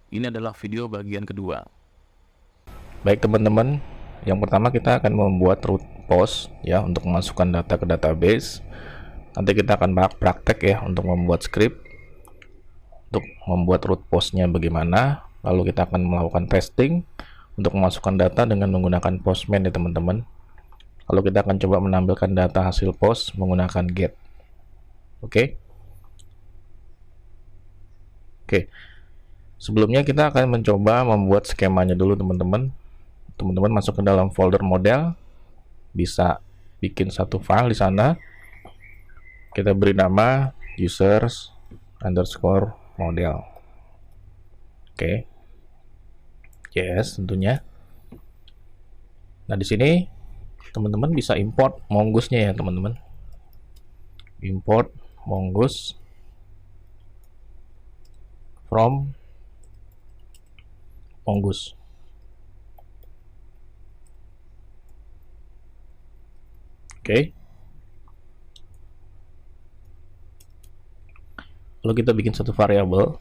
Ini adalah video bagian kedua. Baik teman-teman, yang pertama kita akan membuat root post ya untuk memasukkan data ke database. Nanti kita akan praktek ya untuk membuat script untuk membuat root postnya bagaimana. Lalu kita akan melakukan testing untuk memasukkan data dengan menggunakan postman ya teman-teman. Lalu kita akan coba menampilkan data hasil post menggunakan get. Oke. Oke. Sebelumnya kita akan mencoba membuat skemanya dulu teman-teman. Teman-teman masuk ke dalam folder model, bisa bikin satu file di sana. Kita beri nama users underscore model. Oke. Yes, tentunya. Nah, di sini teman-teman bisa import mongoose-nya ya, teman-teman. Import mongoose from mongoose. Oke. Lalu kita bikin satu variabel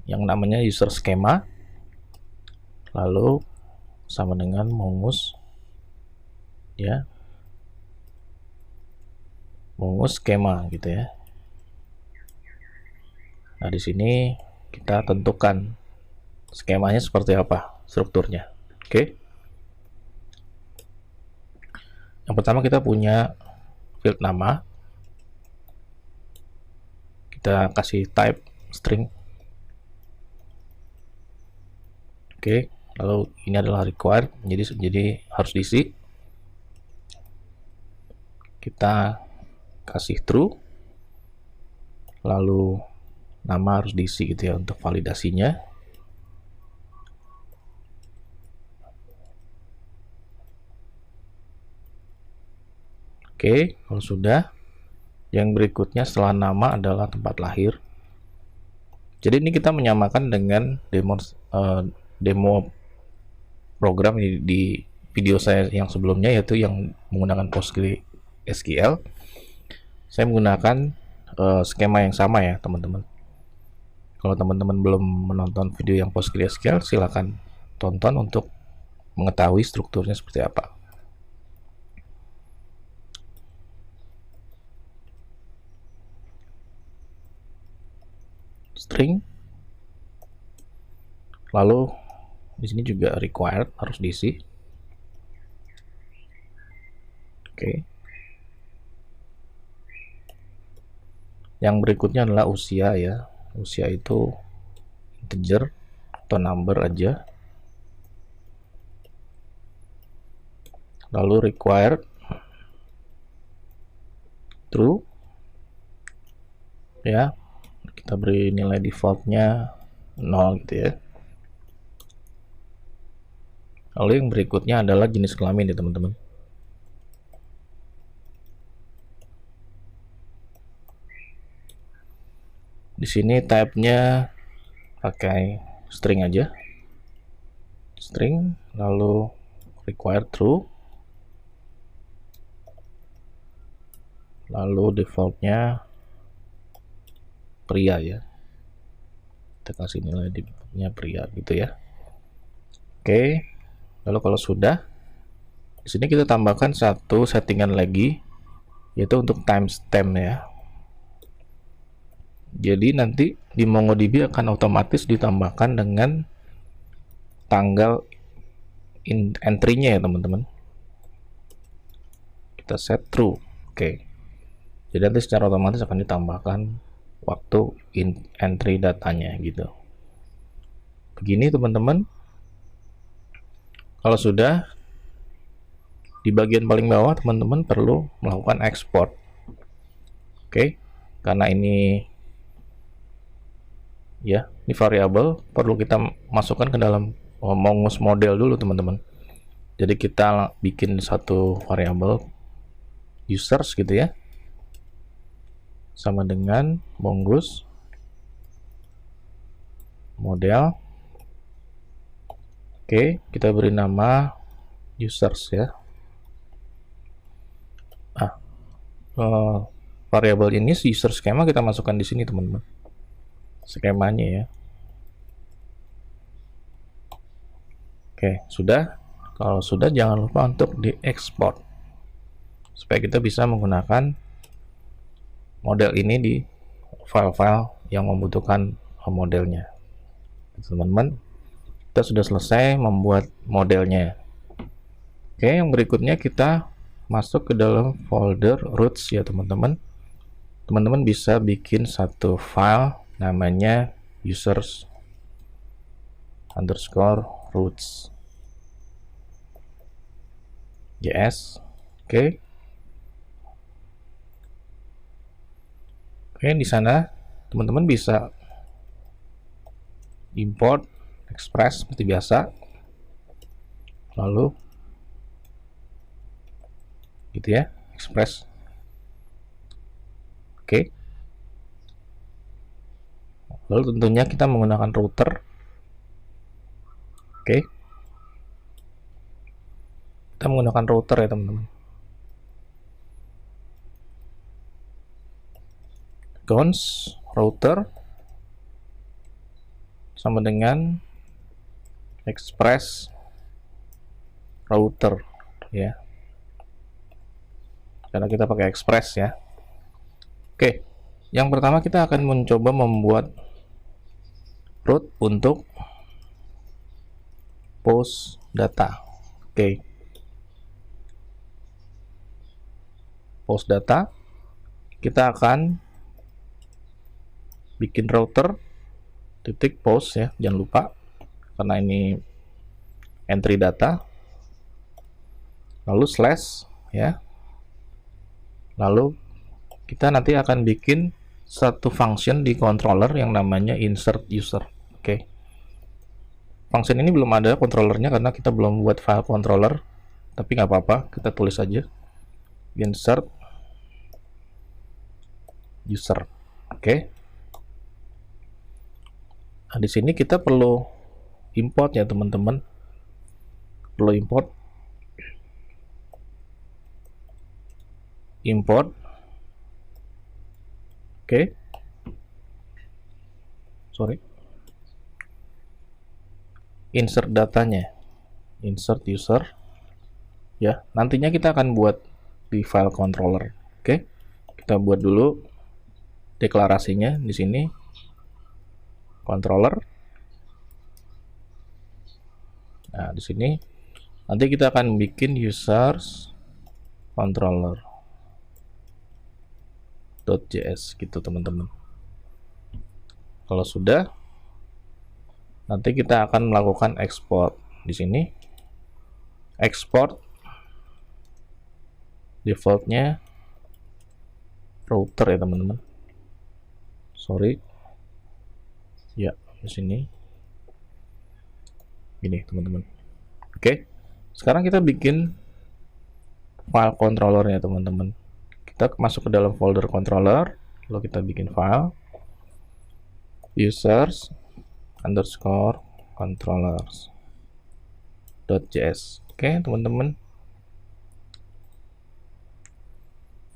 yang namanya user schema, lalu sama dengan mongoose ya, mongoose schema gitu ya. Nah, di sini kita tentukan skemanya seperti apa strukturnya. Oke. Yang pertama kita punya field nama, kita kasih type string. Oke, lalu ini adalah required, jadi harus diisi. Kita kasih true, lalu nama harus diisi gitu ya untuk validasinya. Oke, kalau sudah, yang berikutnya setelah nama adalah tempat lahir. Jadi ini kita menyamakan dengan demo program di video saya yang sebelumnya, yaitu yang menggunakan PostgreSQL. Saya menggunakan skema yang sama ya teman-teman. Kalau teman-teman belum menonton video yang PostgreSQL, silakan tonton untuk mengetahui strukturnya seperti apa. String, lalu di sini juga required harus diisi. Oke. Yang berikutnya adalah usia ya. Usia itu integer atau number aja. Lalu required true ya. Kita beri nilai defaultnya 0 gitu ya. Lalu yang berikutnya adalah jenis kelamin ya teman-teman. Di sini type-nya pakai string aja. String, lalu required true. Lalu defaultnya pria ya. Kita kasih nilai defaultnya pria gitu ya. Oke. Lalu kalau sudah, di sini kita tambahkan satu settingan lagi, yaitu untuk timestamp ya. Jadi nanti di MongoDB akan otomatis ditambahkan dengan tanggal entry-nya ya teman-teman. Kita set true. Oke. Jadi nanti secara otomatis akan ditambahkan waktu entry datanya gitu. Begini teman-teman. Kalau sudah, di bagian paling bawah teman-teman perlu melakukan export. Oke. Karena ini ya, ini variabel perlu kita masukkan ke dalam mongoose model dulu teman-teman. Jadi kita bikin satu variabel users gitu ya, sama dengan mongoose model. Oke, kita beri nama users ya. variabel ini user skema kita masukkan di sini teman-teman, skemanya ya. Oke, sudah. Kalau sudah, jangan lupa untuk diekspor supaya kita bisa menggunakan model ini di file-file yang membutuhkan modelnya. Teman-teman, kita sudah selesai membuat modelnya. Oke, yang berikutnya kita masuk ke dalam folder roots ya teman-teman. Teman-teman bisa bikin satu file namanya users underscore roots JS. Oke. Oke, di sana teman-teman bisa import express seperti biasa. Lalu gitu ya, express. Oke. Lalu tentunya kita menggunakan router. Oke. Kita menggunakan router ya teman-teman. Cons router sama dengan express router ya. Karena kita pakai express ya. Oke. Yang pertama kita akan mencoba membuat root untuk post data. Oke. Post data, kita akan bikin router titik post ya, jangan lupa karena ini entry data, lalu slash ya, lalu kita nanti akan bikin satu function di controller yang namanya insert user. Oke. Function ini belum ada controllernya karena kita belum buat file controller, tapi nggak apa-apa, kita tulis aja insert user. Oke. Nah, di sini kita perlu import ya teman-teman. Perlu import Oke. Sorry. Insert datanya. Insert user. Ya, nantinya kita akan buat di file controller. Oke. Kita buat dulu deklarasinya di sini. Controller. Nah, di sini nanti kita akan bikin users controller .js gitu teman-teman. Kalau sudah, nanti kita akan melakukan export di sini. Export defaultnya router ya teman-teman. Sorry. Ya, di sini. Ini teman-teman. Oke. Sekarang kita bikin file controllernya teman-teman. Kita masuk ke dalam folder controller, lalu kita bikin file users underscore controllers .js. Oke, teman-teman.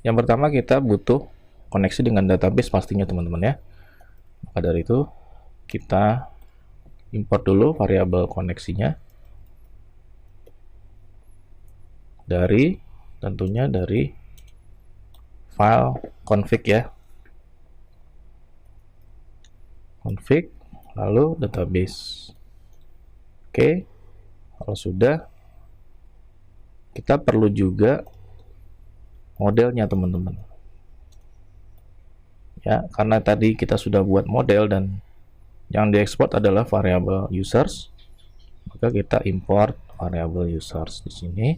Yang pertama kita butuh koneksi dengan database pastinya teman-teman ya. Maka dari itu kita import dulu variabel koneksinya dari tentunya dari file config ya, config lalu database. Oke, kalau sudah kita perlu juga modelnya teman-teman ya, karena tadi kita sudah buat model dan yang diekspor adalah variabel users, maka kita import variabel users di sini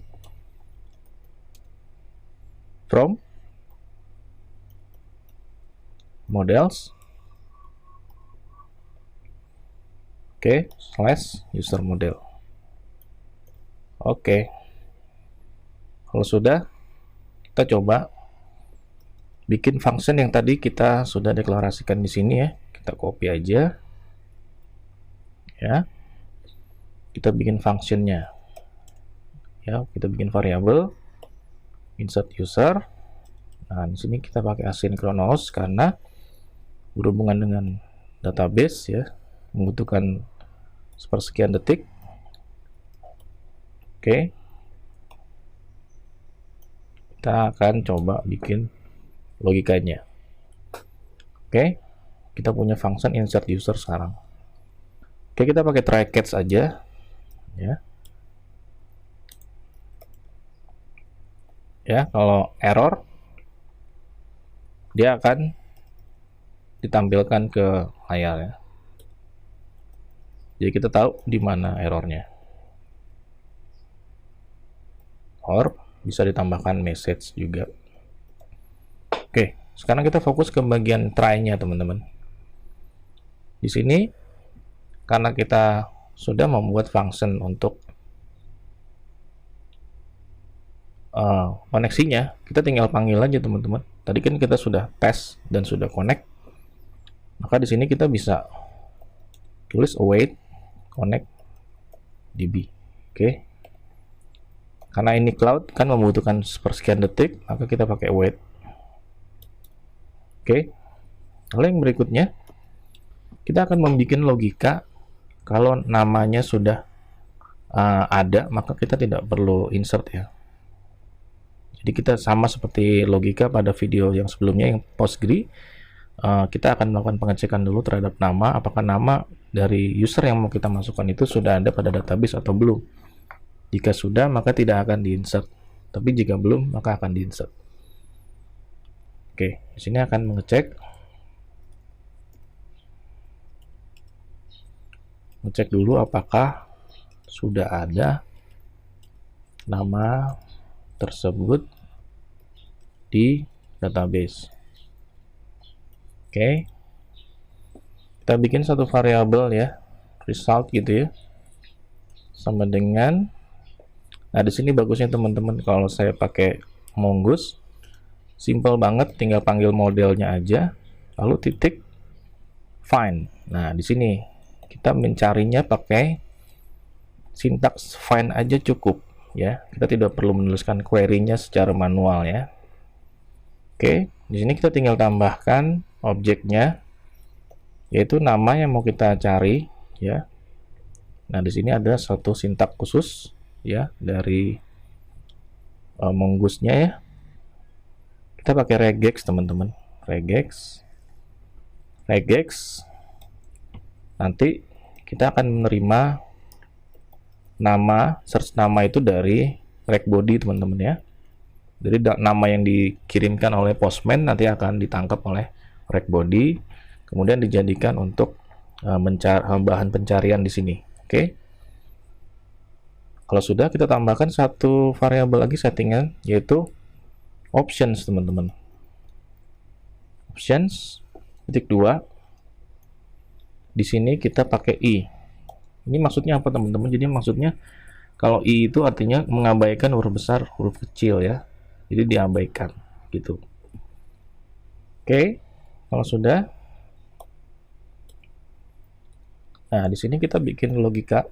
from models. Oke, slash user model. Oke. Kalau sudah, kita coba bikin function yang tadi kita sudah deklarasikan di sini ya. Kita copy aja. Ya. Kita bikin functionnya. Ya, kita bikin variabel insert user. Nah, di sini kita pakai asynchronous karena berhubungan dengan database ya, membutuhkan sepersekian detik. Oke. Kita akan coba bikin logikanya. Oke. Kita punya function insert user sekarang. Oke, kita pakai try catch aja ya. Ya, kalau error dia akan ditampilkan ke layar ya. Jadi kita tahu di mana errornya. Or bisa ditambahkan message juga. Oke, sekarang kita fokus ke bagian try-nya, teman-teman. Di sini karena kita sudah membuat function untuk koneksinya, kita tinggal panggil aja, teman-teman. Tadi kan kita sudah tes dan sudah connect. Maka di sini kita bisa tulis await connect db. Oke. Karena ini cloud kan membutuhkan sepersekian detik, maka kita pakai await. Oke. Lalu yang berikutnya, kita akan membuat logika kalau namanya sudah ada, maka kita tidak perlu insert ya. Jadi kita sama seperti logika pada video yang sebelumnya yang Postgre, kita akan melakukan pengecekan dulu terhadap nama, apakah nama dari user yang mau kita masukkan itu sudah ada pada database atau belum. Jika sudah, maka tidak akan diinsert. Tapi jika belum, maka akan diinsert. Oke, di sini akan mengecek. Ngecek dulu apakah sudah ada nama tersebut di database. Oke. Kita bikin satu variabel ya, result gitu ya. Sama dengan, nah di sini bagusnya teman-teman kalau saya pakai Mongoose, simple banget, tinggal panggil modelnya aja, lalu titik find. Nah di sini kita mencarinya pakai sintaks find aja cukup ya. Kita tidak perlu menuliskan query-nya secara manual ya. Oke, di sini kita tinggal tambahkan objeknya, yaitu nama yang mau kita cari ya. Nah, di sini ada satu sintak khusus ya dari Mongoose-nya ya. Kita pakai regex, teman-teman. Regex. Nanti kita akan menerima nama, search nama itu dari reg body, teman-teman ya. Jadi nama yang dikirimkan oleh postman nanti akan ditangkap oleh reg body, kemudian dijadikan untuk bahan pencarian di sini. Oke. Kalau sudah, kita tambahkan satu variabel lagi settingan, yaitu options, teman-teman. Options titik 2. Di sini kita pakai i. Ini maksudnya apa, teman-teman? Jadi maksudnya kalau i itu artinya mengabaikan huruf besar, huruf kecil ya. Jadi diabaikan gitu. Oke, kalau sudah, nah di sini kita bikin logika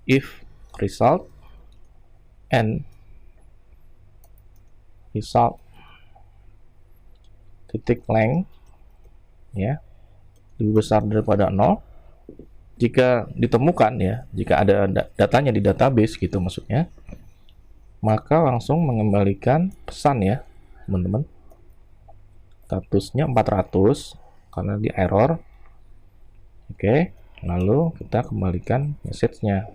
if result and result titik length ya lebih besar daripada 0. Jika ditemukan ya, jika ada datanya di database gitu maksudnya, maka langsung mengembalikan pesan ya teman-teman. Statusnya 400 karena di error. Oke, lalu kita kembalikan message-nya.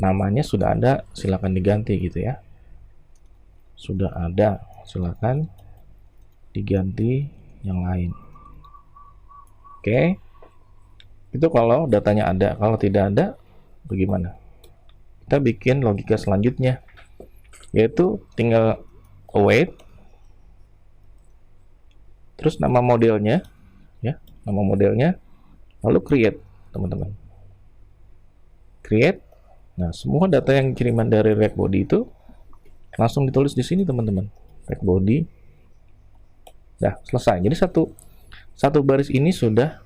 Namanya sudah ada, silakan diganti gitu ya. Sudah ada, silakan diganti yang lain. Oke. Itu kalau datanya ada. Kalau tidak ada, bagaimana? Kita bikin logika selanjutnya, yaitu tinggal await, terus nama modelnya, ya, nama modelnya, lalu create, teman-teman. Create. Nah, semua data yang kiriman dari reg body itu langsung ditulis di sini, teman-teman. Reg body. Nah, selesai. Jadi satu baris ini sudah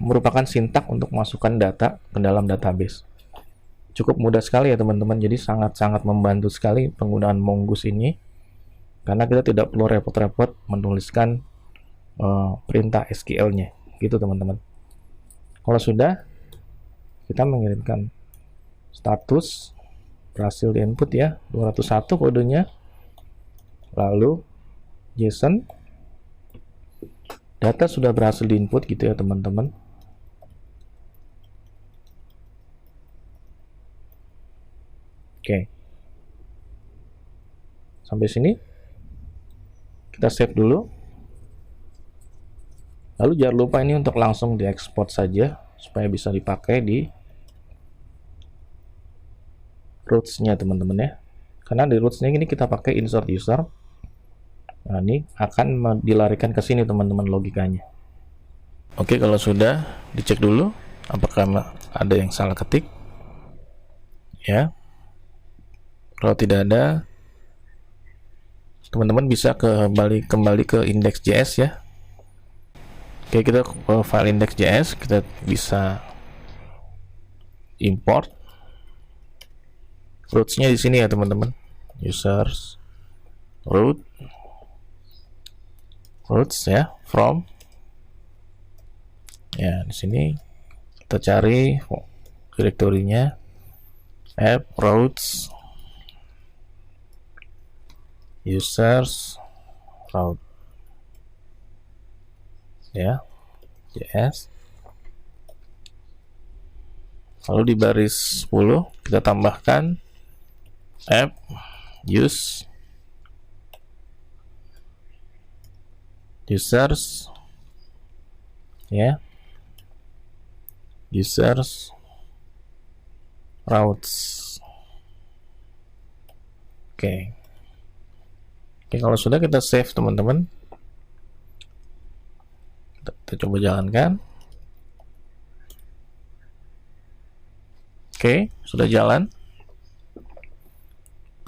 merupakan sintak untuk memasukkan data ke dalam database. cukup mudah sekali ya teman-teman. Jadi sangat-sangat membantu sekali penggunaan Mongoose ini, karena kita tidak perlu repot-repot menuliskan perintah SQL-nya gitu teman-teman. Kalau sudah, kita mengirimkan status berhasil diinput ya, 201 kodenya, lalu JSON, data sudah berhasil diinput gitu ya teman-teman. Oke, sampai sini kita save dulu. Lalu jangan lupa ini untuk langsung diekspor saja supaya bisa dipakai di roots-nya teman-teman ya. Karena di roots-nya ini kita pakai insert user. Nah, ini akan dilarikan ke sini teman-teman logikanya. Oke, kalau sudah dicek dulu apakah ada yang salah ketik. Ya. Kalau tidak ada, teman-teman bisa kembali ke index.js ya. Oke, kita ke file index.js, kita bisa import roots-nya di sini ya teman-teman. Users roots ya, from ya, di sini kita cari direktorinya app roots users root ya, JS. Lalu di baris 10 kita tambahkan app use users ya, users routes. Oke, kalau sudah kita save teman-teman, kita coba jalankan. Oke, sudah jalan.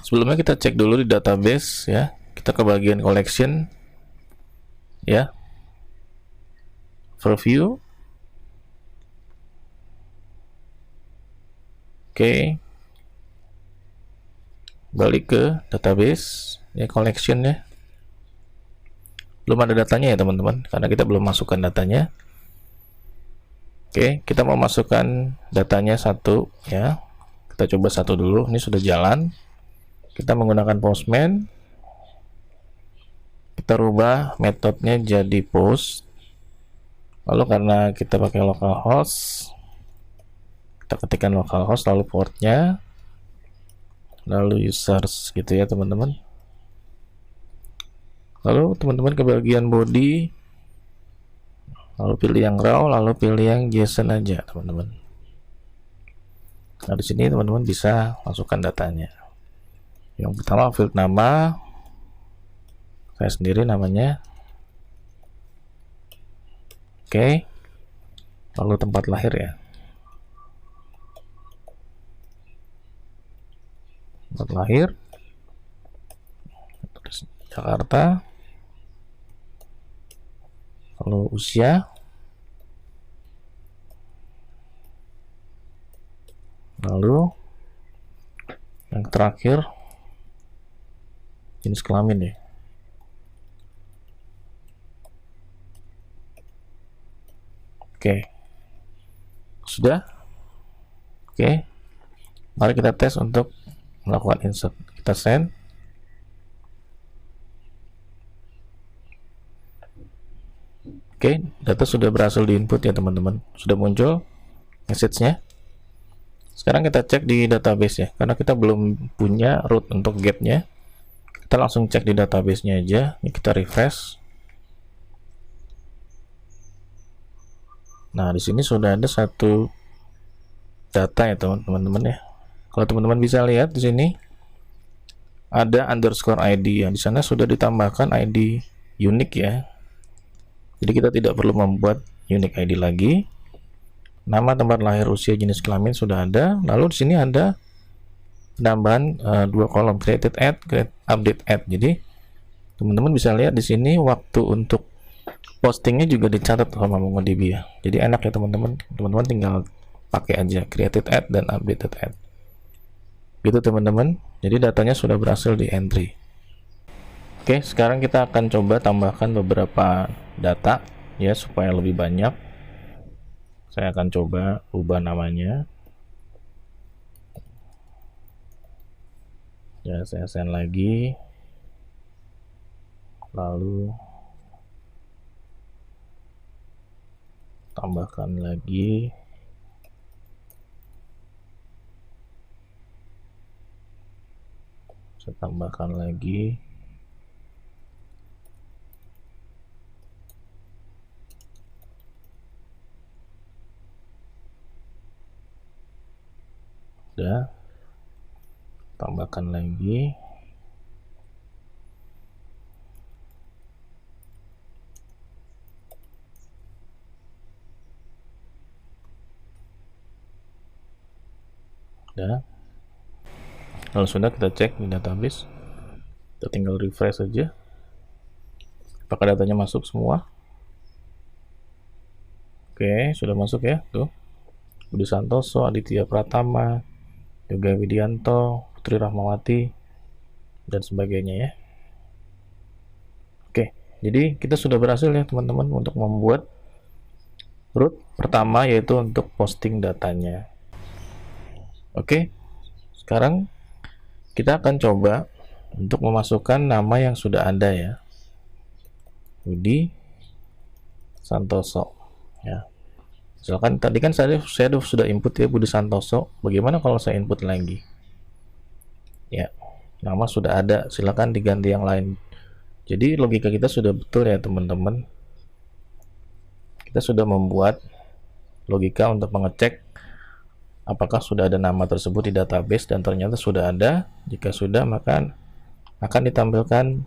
Sebelumnya kita cek dulu di database ya. Kita ke bagian collection ya, preview. Oke, balik ke database ya, collection ya. Belum ada datanya ya teman-teman, karena kita belum masukkan datanya. Oke, kita mau masukkan datanya satu ya. Kita coba satu dulu. Ini sudah jalan. Kita menggunakan Postman. Kita rubah metodenya jadi post. Lalu karena kita pakai localhost, kita ketikkan localhost, lalu portnya, lalu users gitu ya teman-teman. Lalu teman-teman ke bagian body, lalu pilih yang raw, lalu pilih yang JSON aja teman-teman. Nah, di sini teman-teman bisa masukkan datanya. Yang pertama field nama, saya sendiri namanya. Oke, lalu tempat lahir ya, tempat lahir Jakarta. Lalu usia, lalu yang terakhir jenis kelamin ya. Oke, sudah. Oke, mari kita tes untuk melakukan insert. Kita send. Oke, data sudah berhasil diinput ya teman-teman. Sudah muncul message-nya. Sekarang kita cek di database ya, karena kita belum punya root untuk get-nya. Kita langsung cek di database-nya aja. Ini kita refresh. Nah, di sini sudah ada satu data ya teman-teman ya. Kalau teman-teman bisa lihat di sini ada underscore ID yang di sana sudah ditambahkan ID unik ya. Jadi kita tidak perlu membuat unique ID lagi. Nama, tempat lahir, usia, jenis kelamin sudah ada. Lalu di sini ada penambahan dua kolom, created at, update at. Jadi teman-teman bisa lihat di sini waktu untuk postingnya juga dicatat sama MongoDB ya. Jadi enak ya teman-teman. Teman-teman tinggal pakai aja created at dan updated at. Gitu teman-teman. Jadi datanya sudah berhasil di entry. Oke, sekarang kita akan coba tambahkan beberapa data ya supaya lebih banyak. Saya akan coba ubah namanya. Ya, saya send lagi. Lalu tambahkan lagi. Saya tambahkan lagi. Udah, tambahkan lagi. Udah. Kalau sudah, kita cek di database. Kita tinggal refresh saja. Apakah datanya masuk semua? Oke, sudah masuk ya. Tuh, Budi Santoso, Aditya Pratama, Yoga Widianto, Putri Rahmawati, dan sebagainya ya. Oke, jadi kita sudah berhasil ya teman-teman untuk membuat root pertama, yaitu untuk posting datanya. Oke, sekarang kita akan coba untuk memasukkan nama yang sudah ada ya, Budi Santoso ya. Misalkan tadi kan saya sudah input ya Budi Santoso. Bagaimana kalau saya input lagi? Ya, nama sudah ada, silakan diganti yang lain. Jadi logika kita sudah betul ya teman-teman. Kita sudah membuat logika untuk mengecek apakah sudah ada nama tersebut di database, dan ternyata sudah ada. Jika sudah, maka akan ditampilkan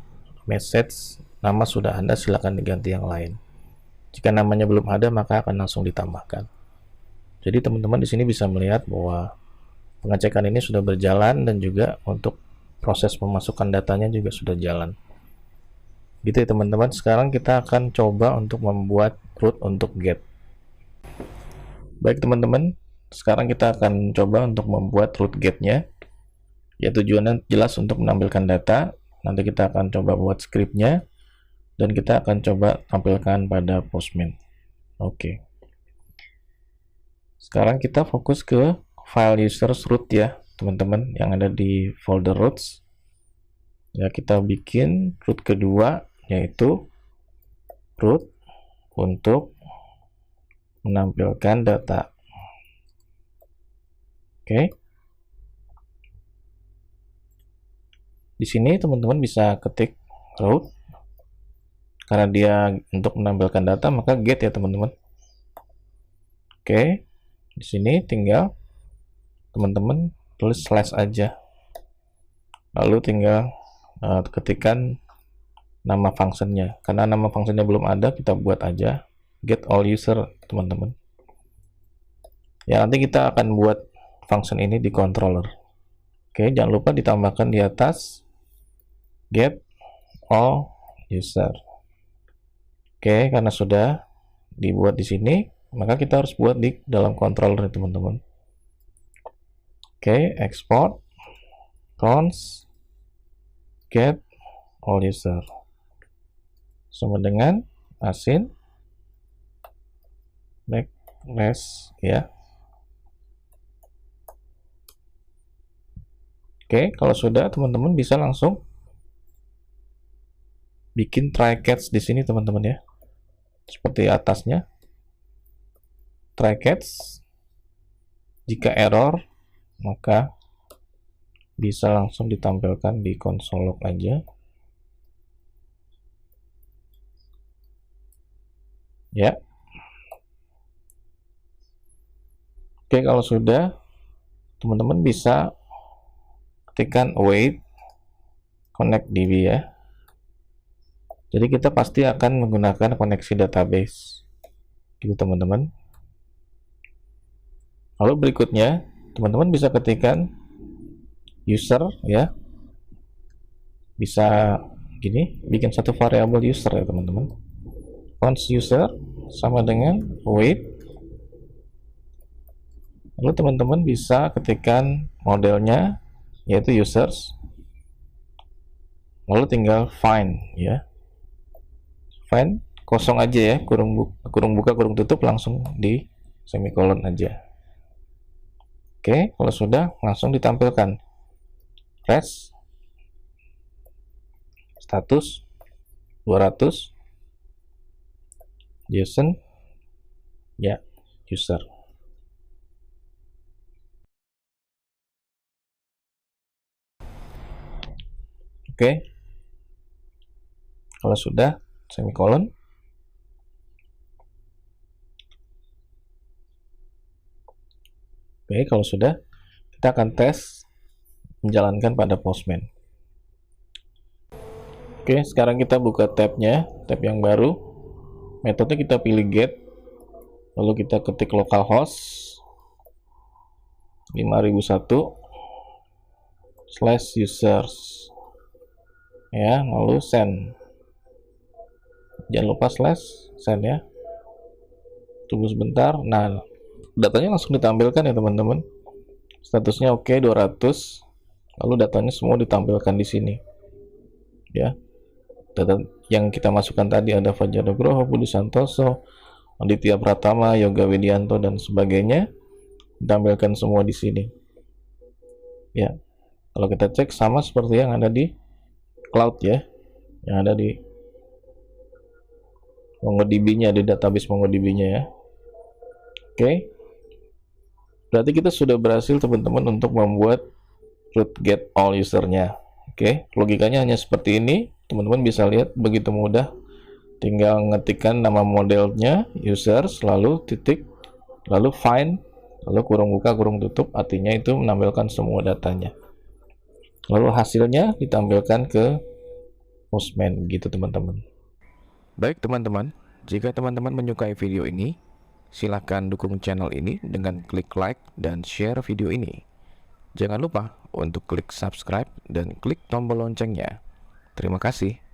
message nama sudah ada, silakan diganti yang lain. Jika namanya belum ada, maka akan langsung ditambahkan. Jadi teman-teman di sini bisa melihat bahwa pengecekan ini sudah berjalan, dan juga untuk proses pemasukan datanya juga sudah jalan. Gitu ya teman-teman. Sekarang kita akan coba untuk membuat root untuk get. Baik teman-teman, sekarang kita akan coba untuk membuat root get-nya. Ya, tujuannya jelas untuk menampilkan data. Nanti kita akan coba buat scriptnya, dan kita akan coba tampilkan pada Postman. Oke. Sekarang kita fokus ke file users root ya, teman-teman, yang ada di folder roots. Ya, kita bikin root kedua, yaitu root untuk menampilkan data. Oke. Di sini teman-teman bisa ketik root. Karena dia untuk menampilkan data, maka get ya teman-teman. Oke, di sini tinggal teman-teman tulis slash aja, lalu tinggal ketikkan nama functionnya. Karena nama functionnya belum ada, kita buat aja get all user teman-teman. Ya, nanti kita akan buat function ini di controller. Oke, jangan lupa ditambahkan di atas get all user. Oke, karena sudah dibuat di sini, maka kita harus buat di dalam controller teman-teman. Oke, export cons get all user sama dengan asin backlash ya. Oke, kalau sudah teman-teman bisa langsung bikin try catch di sini teman-teman ya. Seperti atasnya, try catch. Jika error, maka bisa langsung ditampilkan di console log aja. Ya. Oke, kalau sudah, teman-teman bisa ketikkan await connect db ya. Jadi kita pasti akan menggunakan koneksi database, gitu teman-teman. Lalu berikutnya, teman-teman bisa ketikkan user ya. Bisa gini, bikin satu variabel user ya teman-teman. Const user sama dengan await. Lalu teman-teman bisa ketikkan modelnya yaitu users, lalu tinggal find ya. Find kosong aja ya, kurung buka kurung tutup, langsung di semikolon aja. Oke, kalau sudah langsung ditampilkan res status 200 JSON ya user. Oke, kalau sudah semikolon. Oke, kalau sudah, kita akan tes menjalankan pada Postman. Oke, sekarang kita buka tabnya, tab yang baru. Metode kita pilih get, lalu kita ketik localhost 5001/users ya, lalu send. Jangan lupa slash send ya. Tunggu sebentar. Nah, datanya langsung ditampilkan ya teman-teman. Statusnya oke 200. Lalu datanya semua ditampilkan di sini. Ya. Data yang kita masukkan tadi ada Fajar Nugroho, Budi Santoso, Aditya Pratama, Yoga Widianto dan sebagainya. Ditampilkan semua di sini. Ya. Kalau kita cek sama seperti yang ada di cloud ya. Yang ada di MongoDB-nya, di database MongoDB-nya ya. Oke. Berarti kita sudah berhasil teman-teman untuk membuat root get all usernya. Oke, logikanya hanya seperti ini. Teman-teman bisa lihat begitu mudah. Tinggal ngetikkan nama modelnya users, lalu titik, lalu find, lalu kurung buka kurung tutup, artinya itu menampilkan semua datanya. Lalu hasilnya ditampilkan ke Postman gitu teman-teman. Baik teman-teman, jika teman-teman menyukai video ini, silahkan dukung channel ini dengan klik like dan share video ini. Jangan lupa untuk klik subscribe dan klik tombol loncengnya. Terima kasih.